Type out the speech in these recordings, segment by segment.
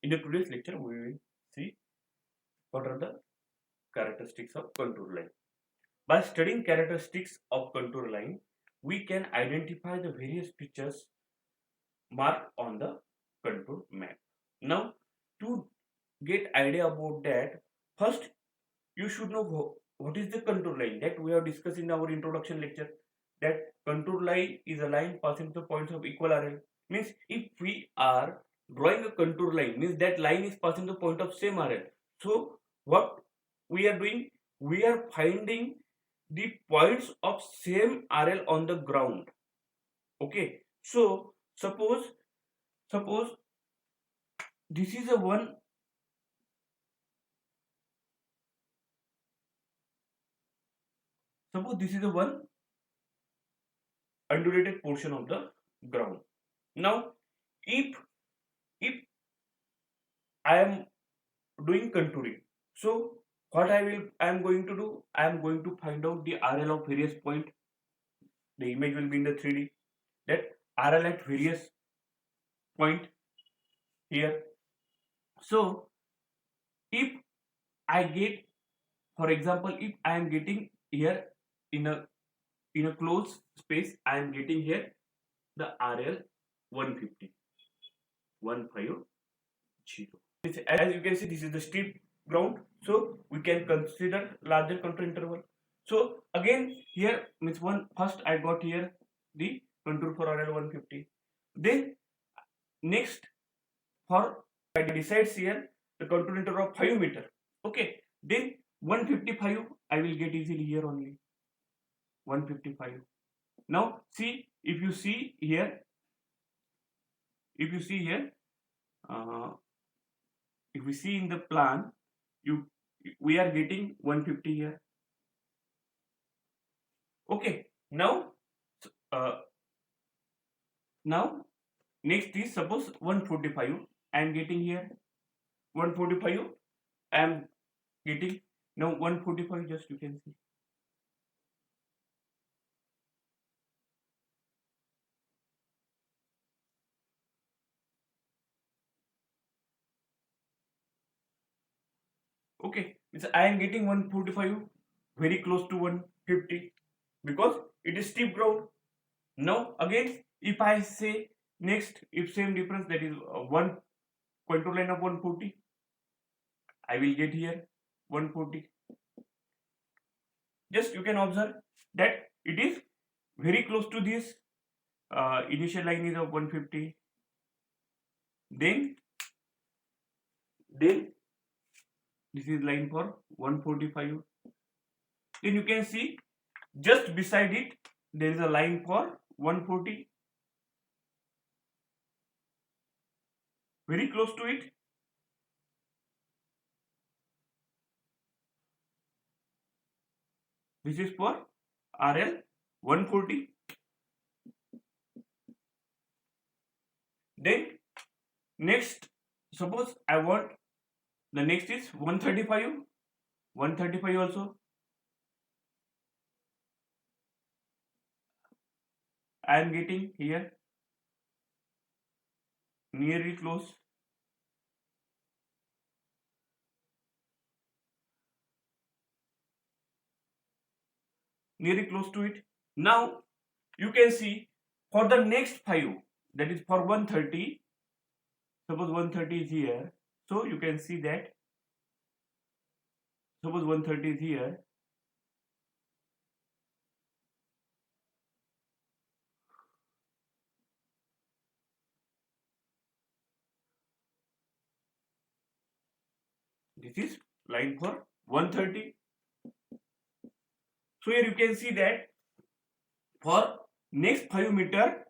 In the today's lecture, we will see what are the characteristics of contour line. By studying characteristics of contour line, we can identify the various features marked on the contour map. Now, to get idea about that, first you should know what is the contour line that we have discussed in our introduction lecture. That contour line is a line passing the points of equal RL. Means if we are drawing a contour line, means that line is passing the point of same RL. So what we are doing, we are finding the points of same RL on the ground. Okay, so suppose this is a one. Suppose this is a one undulated portion of the ground. Now, if if I am doing contouring, so what I am going to do, I am going to find out the RL of various point. The image will be in the 3D. That RL at various point here. So if I get, for example, if I am getting here in a closed space, I am getting here the RL 150. 150. As you can see, this is the steep ground, so we can consider larger contour interval. So again here means one first I got here the contour for RL 150. Then next for I decides here the contour interval of 5 meter. Okay, then 155 I will get easily here only 155. Now see, if you see here, uh, if we see in the plan, you we are getting 150 here. Okay, now uh, now next is suppose 145 I am getting here 145 I am getting now 145, just you can see. Okay, means I am getting 145 very close to 150 because it is steep ground. Now again, if I say next, if same difference, that is one contour line of 140, I will get here 140. Just you can observe that it is very close to this initial line is of 150. Then this is line for 145. Then you can see just beside it there is a line for 140, very close to it. This is for RL 140. Then next, suppose I want the next is 135. 135 also I am getting here nearly close. Nearly close to it. Now you can see for the next 5, that is for 130, suppose 130 is here, so you can see that suppose 130 is here, this is line for 130. So here you can see that for next 5 meter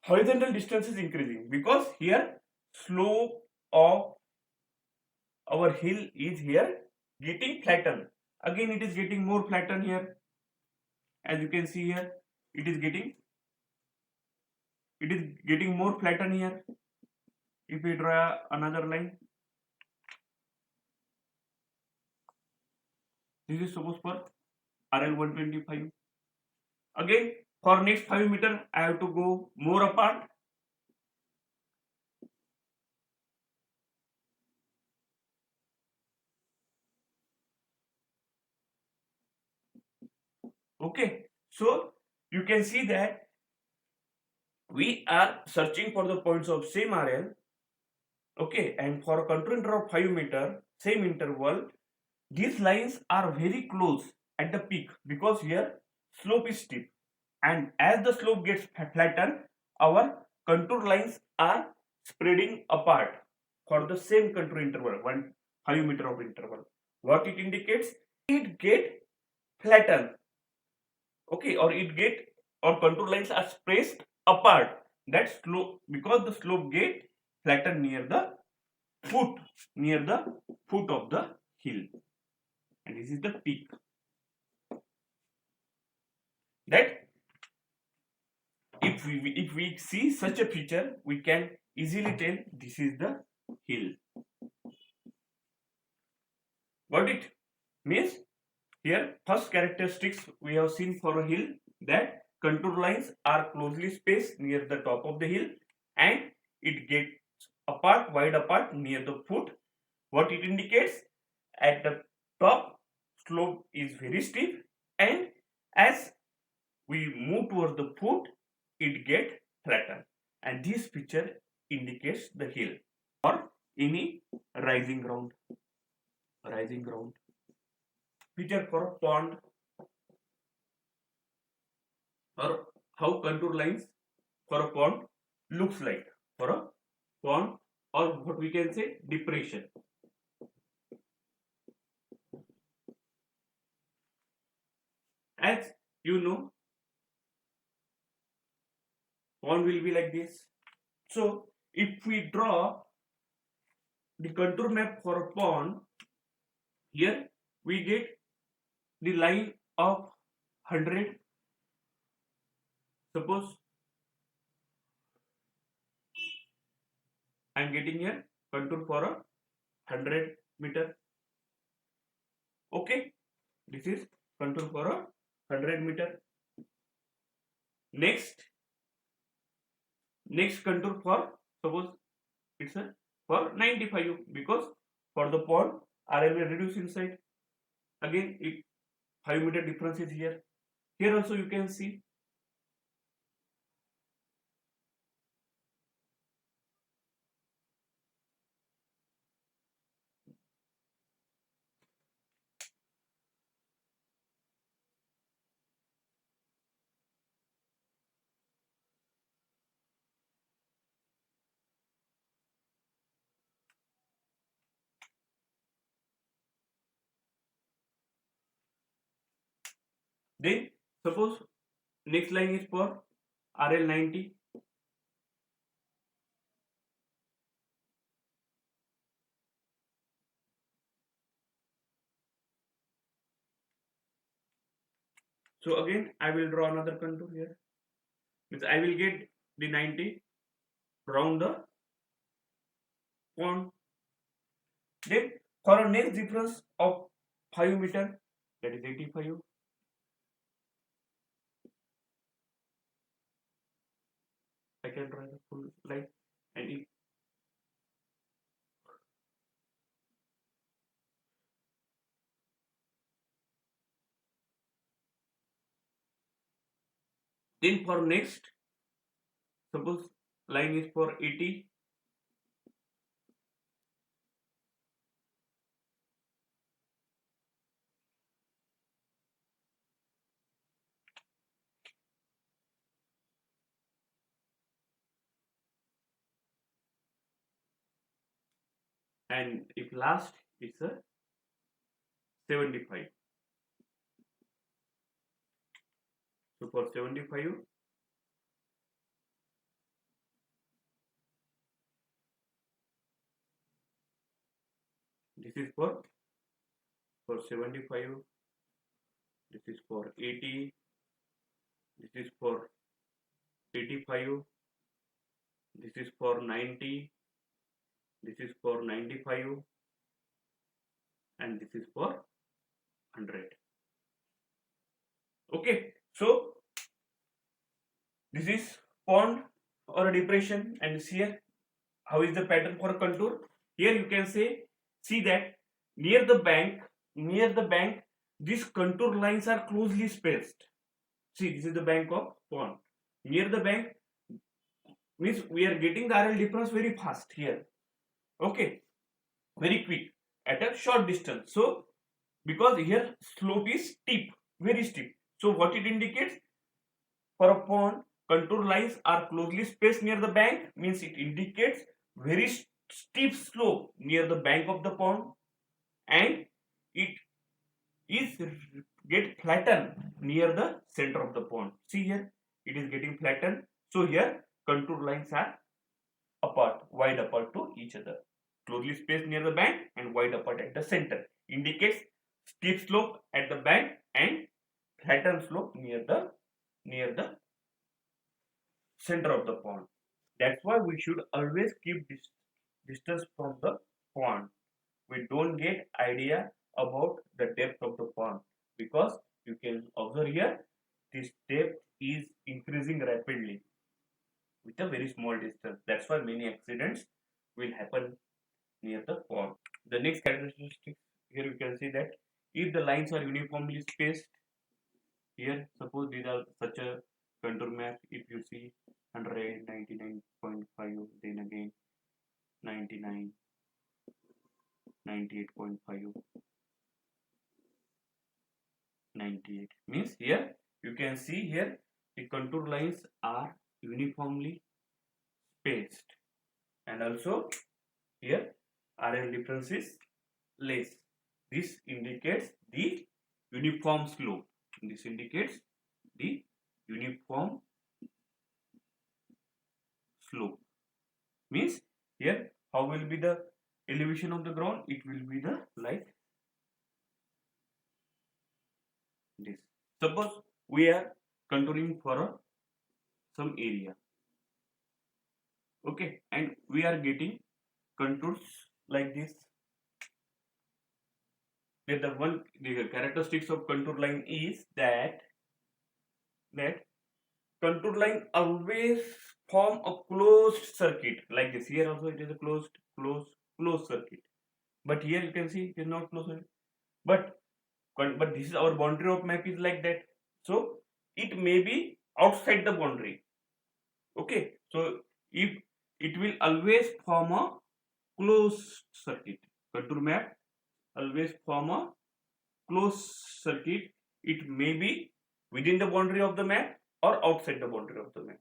horizontal distance is increasing because here slope of our hill is here getting flattened. Again it is getting more flattened here. As you can see here, it is getting more flattened here. If we draw another line, this is suppose for RL 125. Again for next 5 meter I have to go more apart. Okay, so you can see that we are searching for the points of same RL. Okay, and for a contour interval of 5 meter, same interval, these lines are very close at the peak because here slope is steep, and as the slope gets flattened, our contour lines are spreading apart for the same contour interval, 5 meter of interval. What it indicates? It get flattened, okay, or it get, or contour lines are spaced apart. That slope, because the slope get flattened foot near the foot of the hill, and this is the peak. That if we see such a feature, we can easily tell this is the hill. What it means? Here, first characteristics we have seen for a hill, that contour lines are closely spaced near the top of the hill, and it gets wide apart near the foot. What it indicates? At the top, slope is very steep, and as we move towards the foot, it gets flattened, and this picture indicates the hill or any rising ground. Rising ground. Picture for a pond, or how contour lines for a pond looks like for a pond, or what we can say depression. As you know, pond will be like this. So if we draw the contour map for a pond, here we get the line of 100. Suppose I am getting here contour for a 100 meter. Okay, this is contour for a 100 meter. Next contour for, suppose it's a for 95, because for the pond RL will reduce inside. Again, it 5 meter difference is here. Here also you can see. Then suppose next line is for RL 90. So again I will draw another contour here. Means I will get the 90 round the pond. Then for a next difference of 5 meter, that is 85. I can draw the full line, and if then for next, suppose line is for 80. And if last is a 75. So for 75, this is for 75, this is for 80, this is for 85, this is for 90, this is for 95, and this is for 100. Okay, so this is pond or a depression, and here how is the pattern for a contour. Here you can see that near the bank these contour lines are closely spaced. See, this is the bank of pond. Near the bank means we are getting the RL difference very fast here. Okay, very quick at a short distance. So because here slope is steep, very steep. So what it indicates, for a pond, contour lines are closely spaced near the bank, means it indicates very steep slope near the bank of the pond, and it is get flattened near the center of the pond. See here, it is getting flattened. So here contour lines are apart, wide apart to each other. Closely spaced near the bank and wide apart at the center. Indicates steep slope at the bank and flattened slope near the center of the pond. That's why we should always keep distance from the pond. We don't get idea about the depth of the pond, because you can observe here this depth is increasing rapidly with a very small distance. That's why many accidents will happen near the pond. The next characteristic, here you can see that if the lines are uniformly spaced, here suppose these are such a contour map, if you see 100, 99.5, then again 99, 98.5, 98, means here you can see here the contour lines are uniformly spaced, and also here RL difference is less. This indicates the uniform slope. This indicates the uniform slope. Means here how will be the elevation of the ground? It will be the like this. Suppose we are contouring for some area. Okay, and we are getting contours like this. The characteristics of contour line is that contour line always form a closed circuit like this. Here also it is a closed circuit, but here you can see it is not closed. But this is our boundary of map is like that. So it may be outside the boundary. Okay, so if it will always form a closed circuit, contour map always form a closed circuit. It may be within the boundary of the map or outside the boundary of the map.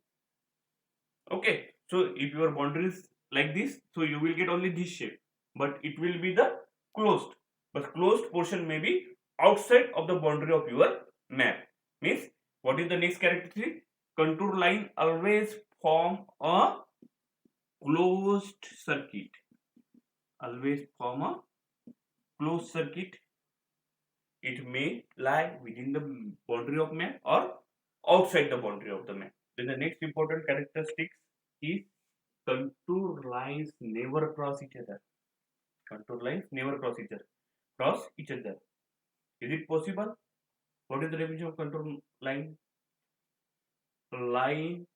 Okay, so if your boundary is like this, so you will get only this shape, but it will be the closed. But closed portion may be outside of the boundary of your map. Means what is the next characteristic? Contour line always form a closed circuit. Always form a closed circuit. It may lie within the boundary of map or outside the boundary of the map. Then the next important characteristic is contour lines never cross each other. Contour lines never cross each other. Is it possible? What is the definition of contour line? Line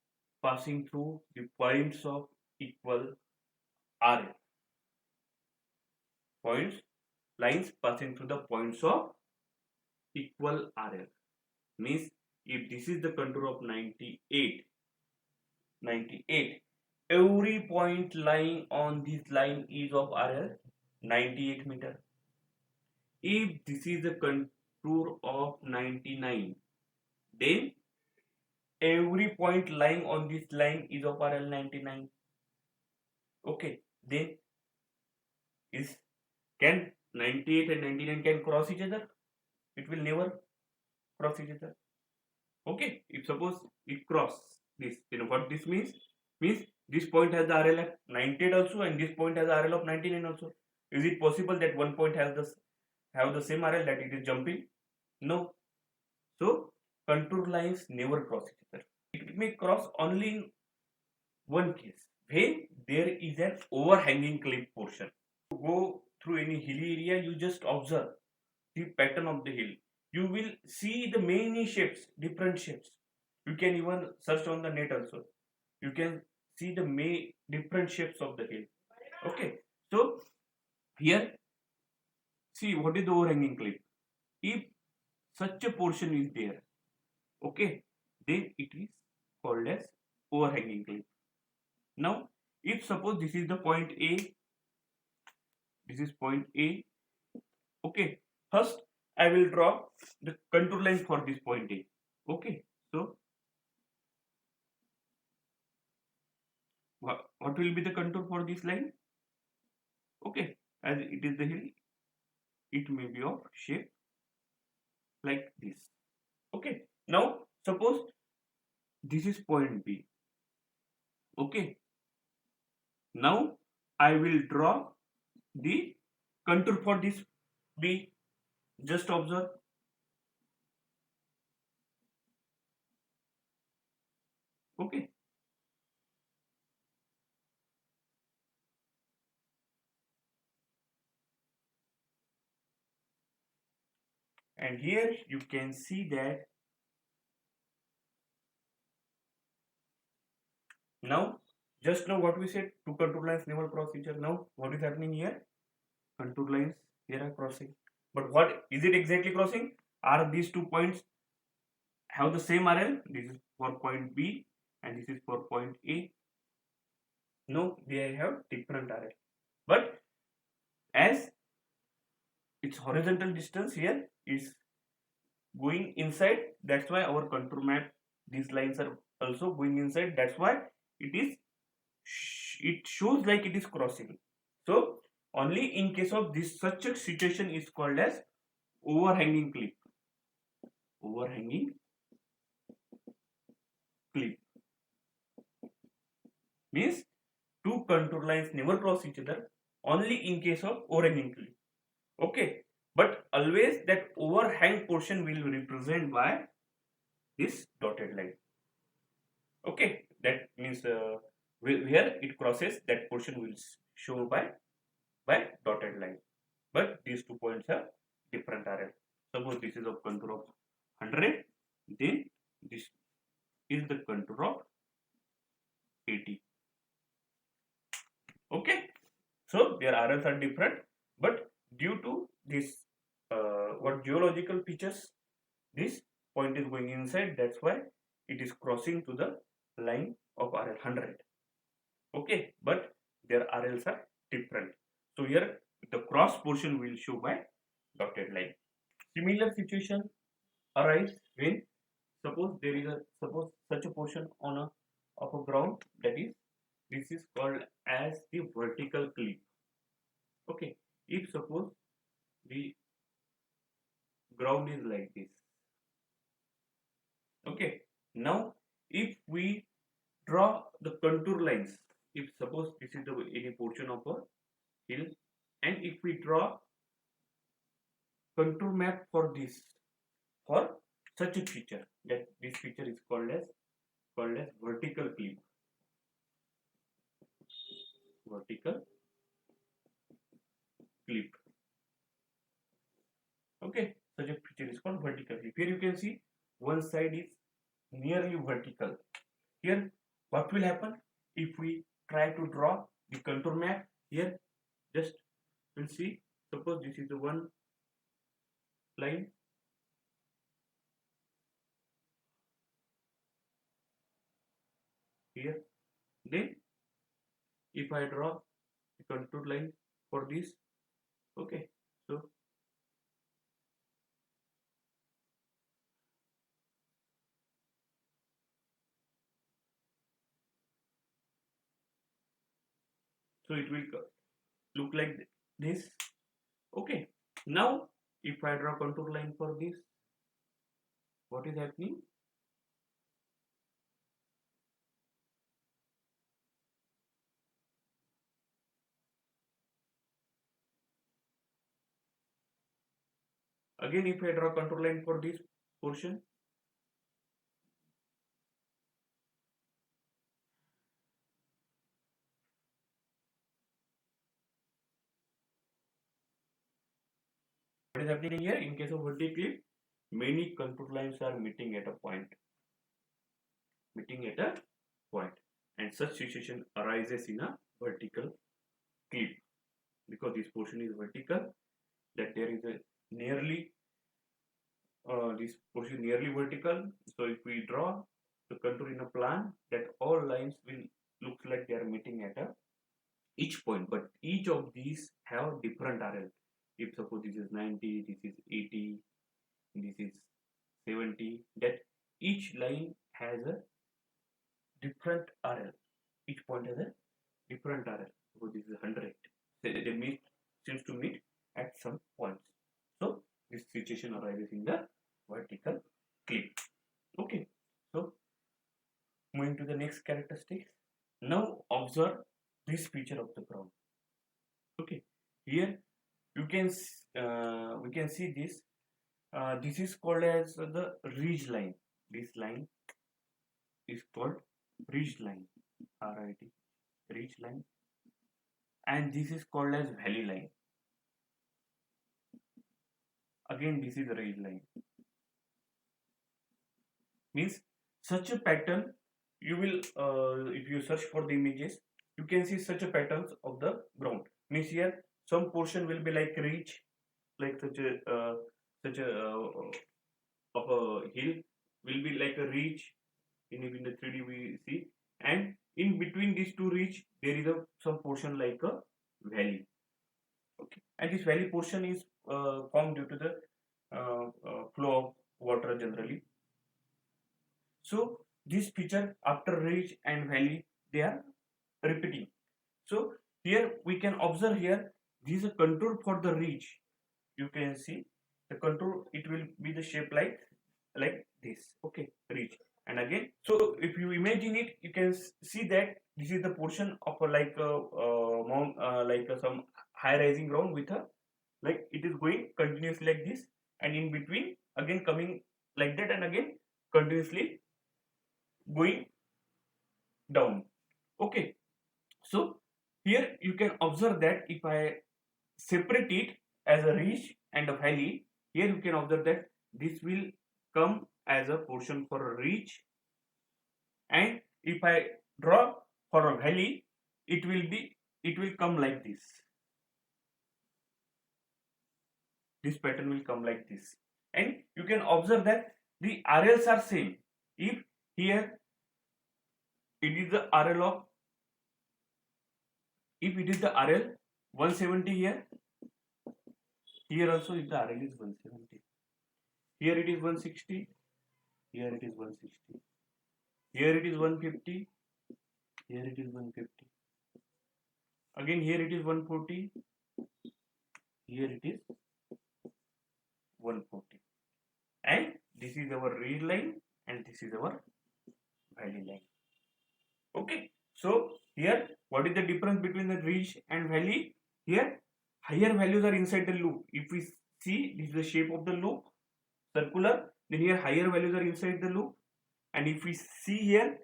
passing through the points of equal RL. Lines passing through the points of equal RL. Means if this is the contour of 98, every point lying on this line is of RL 98 meter. If this is the contour of 99, then every point lying on this line is of RL 99. Okay, then can 98 and 99 can cross each other? It will never cross each other. Okay, if suppose it cross this, you know what this means? Means this point has the RL of 98 also, and this point has the RL of 99 also. Is it possible that one point has the same RL, that it is jumping? No. So contour lines never cross each other. It may cross only in one case, when there is an overhanging cliff portion. To go through any hilly area, you just observe the pattern of the hill. You will see the many shapes, different shapes. You can even search on the net also. You can see the different shapes of the hill. Okay, so here see what is the overhanging cliff. If such a portion is there, Okay, then it is called as overhanging cliff. Now, if suppose this is the point A, this is point A. Okay, first I will draw the contour line for this point A. Okay, so what will be the contour for this line? Okay, as it is the hill, it may be of shape like this. Okay, now suppose this is point B. Okay, now I will draw the contour for this B. Just observe. Okay, and here you can see that now, just now what we said, two contour lines never cross each other. Now what is happening here? Contour lines here are crossing. But what is it exactly crossing? Are these 2 points have the same RL? This is for point B and this is for point A. No, they have different RL. But as its horizontal distance here is going inside, that's why our contour map, these lines are also going inside. That's why it is it shows like it is crossing. So only in case of this such a situation is called as overhanging cliff. Overhanging cliff means two contour lines never cross each other only in case of overhanging cliff. Okay, but always that overhang portion will represent by this dotted line. Okay, that means where it crosses, that portion will show by dotted line. But these 2 points are different RL. Suppose this is a contour of 100, then this is the contour of 80. Okay, so their RLs are different, but due to this what geological features, this point is going inside, that's why it is crossing to the line of RL 100. Okay, but their RLs are different. So here the cross portion will show by dotted line. Similar situation arise when suppose there is a suppose such a portion on a of a ground, that is this is called as the vertical cliff. Okay, if suppose the ground is like this. Okay, now if we draw the contour lines, if suppose this is the any portion of a hill, and if we draw contour map for this, for such a feature, that this feature is called as vertical cliff. Vertical cliff. Okay, such a feature is called vertical cliff. Here you can see one side is nearly vertical. Here what will happen if we try to draw the contour map? Here just we'll see, suppose this is the one line, here, then if I draw the contour line for this, okay, so it will look like this. Okay, now if I draw contour line for this, what is happening? Again, if I draw contour line for this portion, what is happening here? In case of vertical cliff, many contour lines are meeting at a point, and such situation arises in a vertical cliff because this portion is vertical, that there is a nearly this portion nearly vertical. So if we draw the contour in a plan, that all lines will look like they are meeting at a each point, but each of these have different RL. If suppose this is 90, this is 80, this is 70, that each line has a different RL. Each point has a different RL. Suppose this is 100. They meet seems to meet at some points. So this situation arises in the vertical clip. Okay. So moving to the next characteristics. Now observe this feature of the ground. Okay. Here you can we can see this. This is called as the ridge line. This line is called ridge line. RIT, ridge line, and this is called as valley line. Again, this is a ridge line. Means such a pattern you will, if you search for the images, you can see such a patterns of the ground. Means here some portion will be like ridge, like such a of a hill will be like a ridge. In the 3D we see, and in between these two ridge there is a some portion like a valley. Okay, and this valley portion is formed due to the flow of water generally. So this feature after ridge and valley they are repeating. So here we can observe here this is a contour for the ridge. You can see the contour, it will be the shape like this. Okay, ridge. And again, so if you imagine it, you can see that this is the portion of a like a mount, like some high rising ground with a, like it is going continuously like this, and in between again coming like that, and again continuously going down. Okay, so here you can observe that if I separate it as a ridge and a valley, here you can observe that this will come as a portion for a ridge, and if I draw for a valley, it will come like this. This pattern will come like this, and you can observe that the RLs are same. If here it is the RL of, if it is the RL 170 here, here also if the RL is 170, here it is 160, here it is 160, here it is 150, here it is 150, again here it is 140, here it is 140, and this is our ridge line and this is our valley line. Okay, so here what is the difference between the ridge and valley? Here higher values are inside the loop. If we see this is the shape of the loop, circular, then here higher values are inside the loop, and if we see here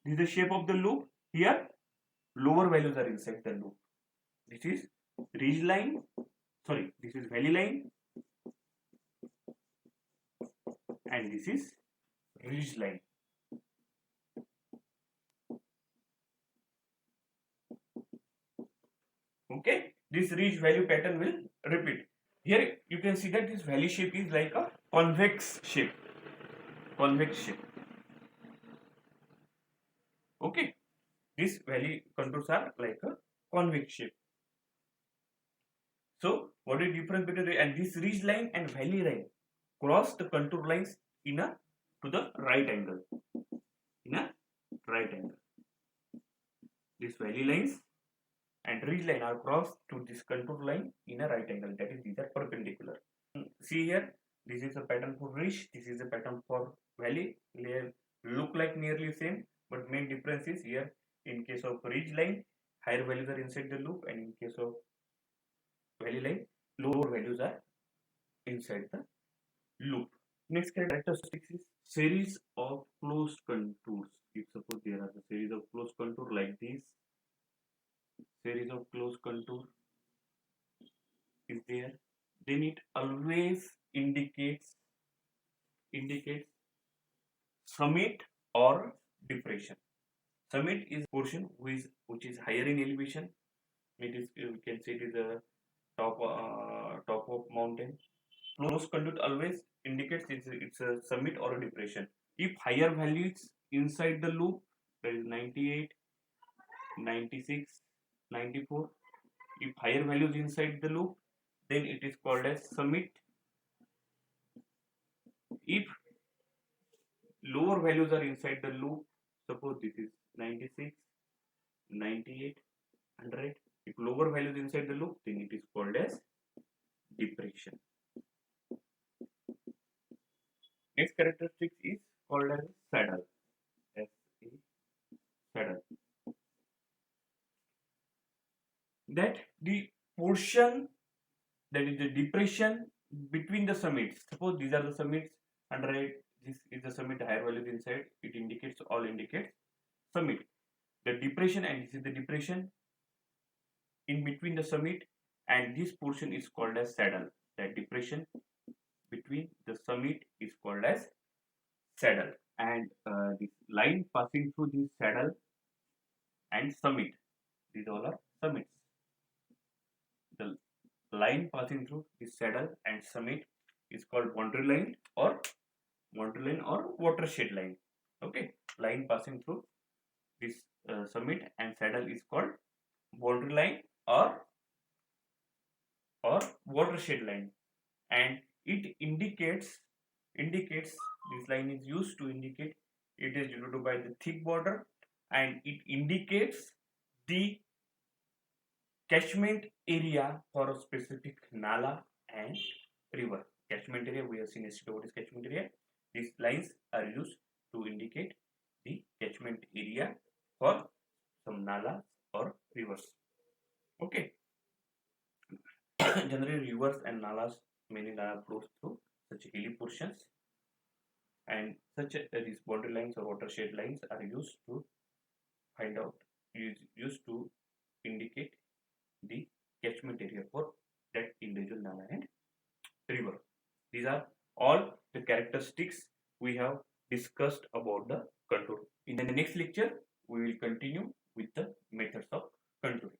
this is the shape of the loop, here lower values are inside the loop. This is ridge line, sorry, this is valley line, and this is ridge line. Okay, this ridge value pattern will repeat. Here you can see that this valley shape is like a convex shape. Convex shape. Okay, this valley contours are like a convex shape. So what is the difference between and this ridge line and valley line cross the contour lines in a to the right angle. In a right angle. These valley lines and ridge line are crossed to this contour line in a right angle. That is, these are perpendicular. See here, this is a pattern for ridge, this is a pattern for valley. They look like nearly same, but main difference is here in case of ridge line, higher values are inside the loop, and in case of valley line, lower values are inside the loop. Next characteristic is series of closed contours. If suppose there are a series of closed contour like this, series of closed contour is there, then it always indicates summit or depression. Summit is portion which is higher in elevation. It is, you can say it is a top of mountain, closed conduit always indicates it's a summit or a depression. If higher values inside the loop, that is 98, 96, 94. If higher values inside the loop, then it is called as summit. If lower values are inside the loop, suppose this is 96, 98, 100. If lower values inside the loop, then it is called as depression. Next characteristic is called as saddle. S-A, saddle. That the portion, that is the depression between the summits. Suppose these are the summits, 100. This is the summit, higher values inside. It indicates, all indicates summit. The depression, and this is the depression in between the summit, and this portion is called as saddle. That depression between the summit is called as saddle, and this line passing through this saddle and summit, these all are summits. The line passing through this saddle and summit is called boundary line or watershed line. Okay, line passing through this summit and saddle is called boundary line or watershed line, and it indicates this line is used to indicate it is denoted by the thick border, and it indicates the catchment area for a specific nala and river. Catchment area, we have seen yesterday what is catchment area. These lines are used to indicate the catchment area for some nalas or rivers. Okay. Generally, rivers and nalas, many nalas flows through such hilly portions, and such these boundary lines or watershed lines are used to find out, used to indicate the catchment area for that individual nala and river. These are all the characteristics we have discussed about the contour. In the next lecture, we will continue with the methods of contouring.